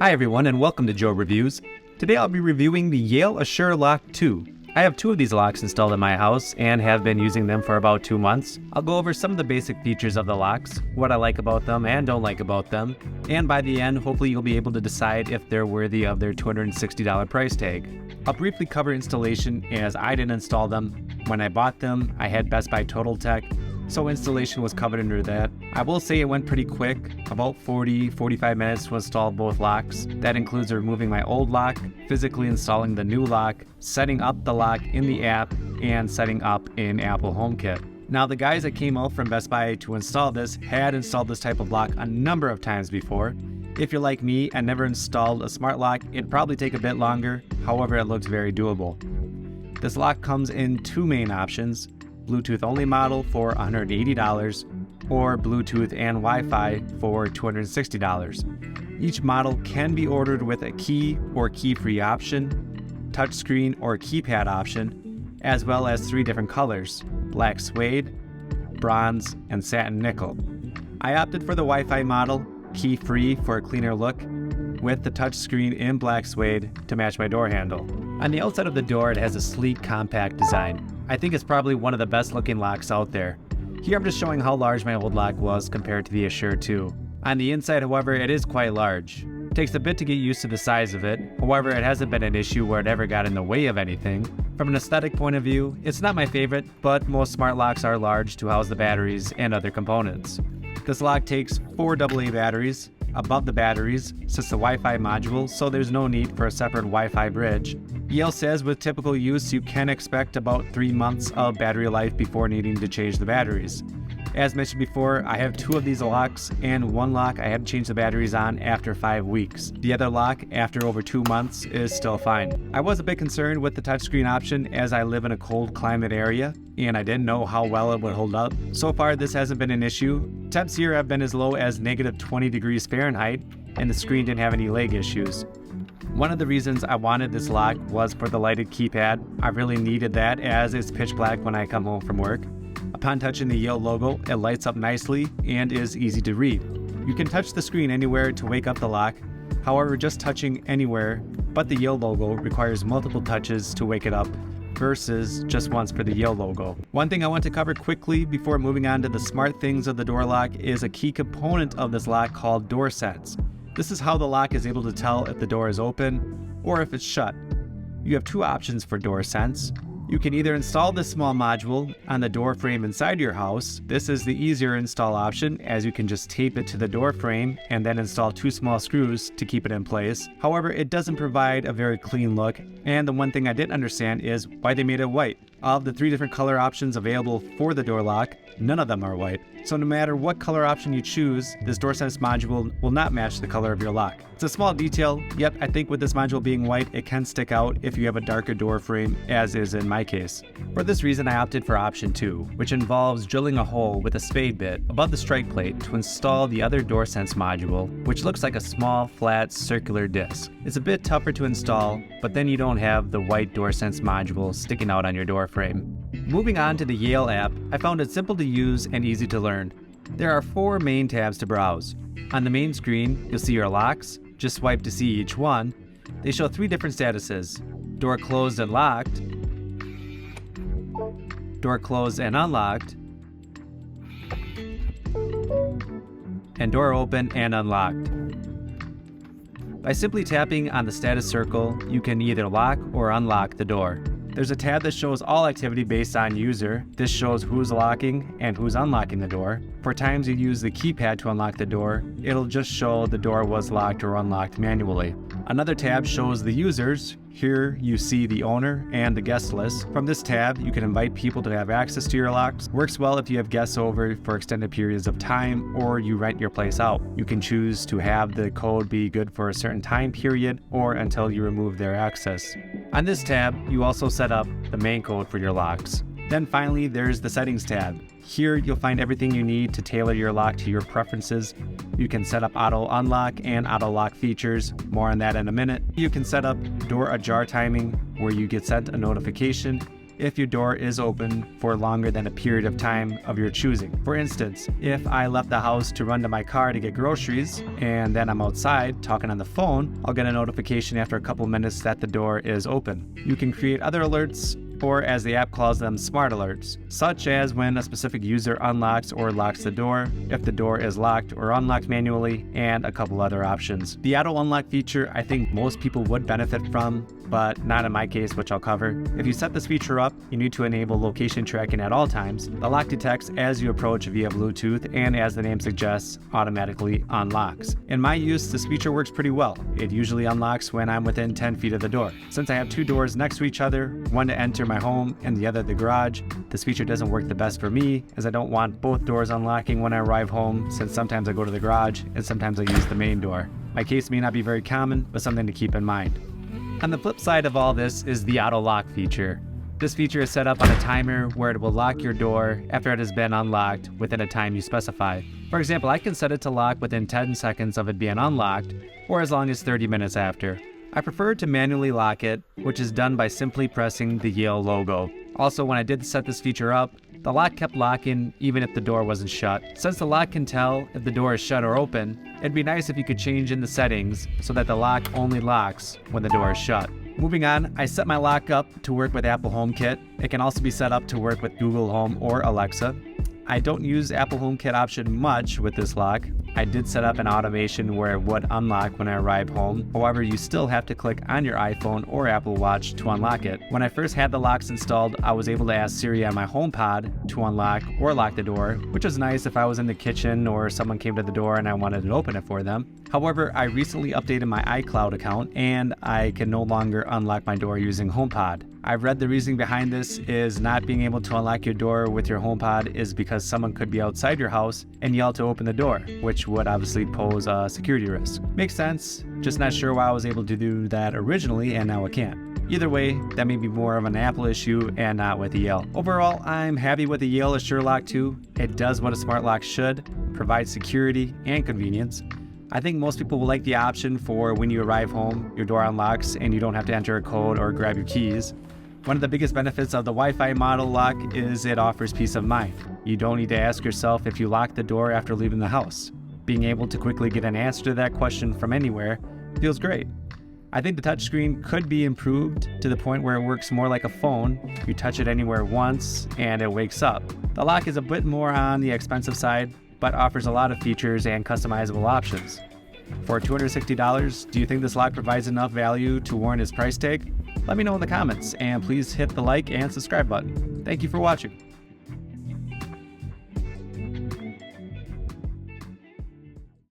Hi everyone and welcome to Joe Reviews. Today I'll be reviewing the Yale Assure Lock 2. I have two of these locks installed in my house and have been using them for about 2 months. I'll go over some of the basic features of the locks, what I like about them and don't like about them, and by the end hopefully you'll be able to decide if they're worthy of their $260 price tag. I'll briefly cover installation as I didn't install them. When I bought them, I had Best Buy Total Tech, so installation was covered under that. I will say it went pretty quick, about 40-45 minutes to install both locks. That includes removing my old lock, physically installing the new lock, setting up the lock in the app, and setting up in Apple HomeKit. Now the guys that came out from Best Buy to install this had installed this type of lock a number of times before. If you're like me and never installed a smart lock, it'd probably take a bit longer, however it looks very doable. This lock comes in two main options: Bluetooth only model for $180 or Bluetooth and Wi-Fi for $260. Each model can be ordered with a key or key-free option, touchscreen or keypad option, as well as 3 different colors: black suede, bronze, and satin nickel. I opted for the Wi-Fi model, key-free for a cleaner look, with the touchscreen in black suede to match my door handle. On the outside of the door, it has a sleek, compact design. I think it's probably one of the best looking locks out there. Here I'm just showing how large my old lock was compared to the Assure 2. On the inside, however, it is quite large. It takes a bit to get used to the size of it. However, it hasn't been an issue where it ever got in the way of anything. From an aesthetic point of view, it's not my favorite, but most smart locks are large to house the batteries and other components. This lock takes 4 AA batteries. Above the batteries sits the Wi-Fi module, so there's no need for a separate Wi-Fi bridge. Yale says with typical use you can expect about 3 months of battery life before needing to change the batteries. As mentioned before, I have 2 of these locks, and one lock I had to change the batteries on after 5 weeks. The other lock, after over 2 months, is still fine. I was a bit concerned with the touchscreen option as I live in a cold climate area, and I didn't know how well it would hold up. So far this hasn't been an issue. Temps here have been as low as -20 degrees Fahrenheit, and the screen didn't have any lag issues. One of the reasons I wanted this lock was for the lighted keypad. I really needed that as it's pitch black when I come home from work. Upon touching the Yale logo, it lights up nicely and is easy to read. You can touch the screen anywhere to wake up the lock. However, just touching anywhere but the Yale logo requires multiple touches to wake it up versus just once for the Yale logo. One thing I want to cover quickly before moving on to the smart things of the door lock is a key component of this lock called door sense. This is how the lock is able to tell if the door is open or if it's shut. You have 2 options for door sense. You can either install this small module on the door frame inside your house. This is the easier install option, as you can just tape it to the door frame and then install 2 small screws to keep it in place. However, it doesn't provide a very clean look, and the one thing I didn't understand is why they made it white. Of the 3 different color options available for the door lock, none of them are white. So no matter what color option you choose, this DoorSense module will not match the color of your lock. It's a small detail, yet I think with this module being white, it can stick out if you have a darker door frame, as is in my case. For this reason, I opted for option 2, which involves drilling a hole with a spade bit above the strike plate to install the other DoorSense module, which looks like a small, flat, circular disc. It's a bit tougher to install, but then you don't have the white DoorSense module sticking out on your door frame. Moving on to the Yale app, I found it simple to use and easy to learn. There are 4 main tabs to browse. On the main screen, you'll see your locks. Just swipe to see each one. They show 3 different statuses: door closed and locked, door closed and unlocked, and door open and unlocked. By simply tapping on the status circle, you can either lock or unlock the door. There's a tab that shows all activity based on user. This shows who's locking and who's unlocking the door. For times you use the keypad to unlock the door, it'll just show the door was locked or unlocked manually. Another tab shows the users. Here you see the owner and the guest list. From this tab, you can invite people to have access to your locks. Works well if you have guests over for extended periods of time or you rent your place out. You can choose to have the code be good for a certain time period or until you remove their access. On this tab, you also set up the main code for your locks. Then finally, there's the Settings tab. Here you'll find everything you need to tailor your lock to your preferences. You can set up auto unlock and auto lock features, more on that in a minute. You can set up door ajar timing, where you get sent a notification if your door is open for longer than a period of time of your choosing. For instance, if I left the house to run to my car to get groceries and then I'm outside talking on the phone, I'll get a notification after a couple minutes that the door is open. You can create other alerts, or as the app calls them, smart alerts, such as when a specific user unlocks or locks the door, if the door is locked or unlocked manually, and a couple other options. The auto unlock feature I think most people would benefit from, but not in my case, which I'll cover. If you set this feature up, you need to enable location tracking at all times. The lock detects as you approach via Bluetooth, and as the name suggests, automatically unlocks. In my use, this feature works pretty well. It usually unlocks when I'm within 10 feet of the door. Since I have two doors next to each other, one to enter my home and the other the garage, this feature doesn't work the best for me, as I don't want both doors unlocking when I arrive home, since sometimes I go to the garage and sometimes I use the main door. My case may not be very common, but something to keep in mind. On the flip side of all this is the auto lock feature. This feature is set up on a timer where it will lock your door after it has been unlocked within a time you specify. For example, I can set it to lock within 10 seconds of it being unlocked, or as long as 30 minutes after. I prefer to manually lock it, which is done by simply pressing the Yale logo. Also, when I did set this feature up, the lock kept locking even if the door wasn't shut. Since the lock can tell if the door is shut or open, it'd be nice if you could change in the settings so that the lock only locks when the door is shut. Moving on, I set my lock up to work with Apple HomeKit. It can also be set up to work with Google Home or Alexa. I don't use Apple HomeKit option much with this lock. I did set up an automation where it would unlock when I arrive home. However, you still have to click on your iPhone or Apple Watch to unlock it. When I first had the locks installed, I was able to ask Siri on my HomePod to unlock or lock the door, which was nice if I was in the kitchen or someone came to the door and I wanted to open it for them. However, I recently updated my iCloud account and I can no longer unlock my door using HomePod. I've read the reasoning behind this is not being able to unlock your door with your HomePod is because someone could be outside your house and yell to open the door, which would obviously pose a security risk. Makes sense, just not sure why I was able to do that originally and now I can't. Either way, that may be more of an Apple issue and not with the Yale. Overall, I'm happy with the Yale Assure Lock 2. It does what a smart lock should, provide security and convenience. I think most people will like the option for when you arrive home, your door unlocks and you don't have to enter a code or grab your keys. One of the biggest benefits of the Wi-Fi model lock is it offers peace of mind. You don't need to ask yourself if you locked the door after leaving the house. Being able to quickly get an answer to that question from anywhere feels great. I think the touchscreen could be improved to the point where it works more like a phone. You touch it anywhere once and it wakes up. The lock is a bit more on the expensive side, but offers a lot of features and customizable options. For $260, do you think this lock provides enough value to warrant its price tag? Let me know in the comments, and please hit the like and subscribe button. Thank you for watching.